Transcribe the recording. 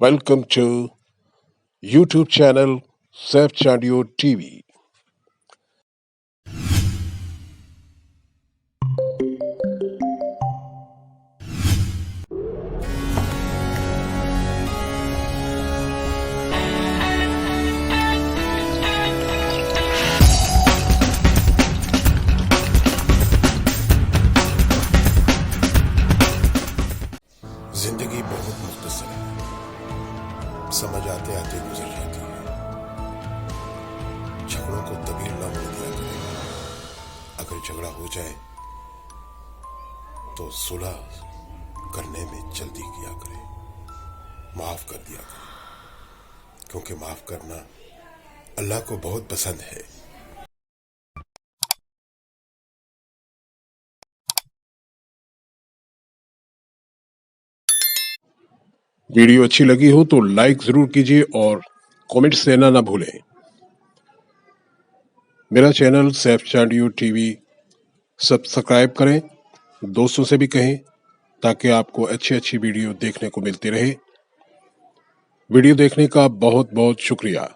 Welcome to YouTube channel Saif Chandio TV. जिंदगी बहुत मुख्तसर है, समझ आते आते गुजर जाती है। झगड़ों को तवील ना होने दिया करें। अगर झगड़ा हो जाए तो सुलह करने में जल्दी किया करें, माफ कर दिया करें, क्योंकि माफ करना अल्लाह को बहुत पसंद है। वीडियो अच्छी लगी हो तो लाइक जरूर कीजिए और कमेंट्स देना ना भूलें। मेरा channel Saif Chandio TV subscribe करें, दोस्तों से भी कहें ताकि आपको अच्छी अच्छी वीडियो देखने को मिलती रहे। वीडियो देखने का बहुत बहुत शुक्रिया।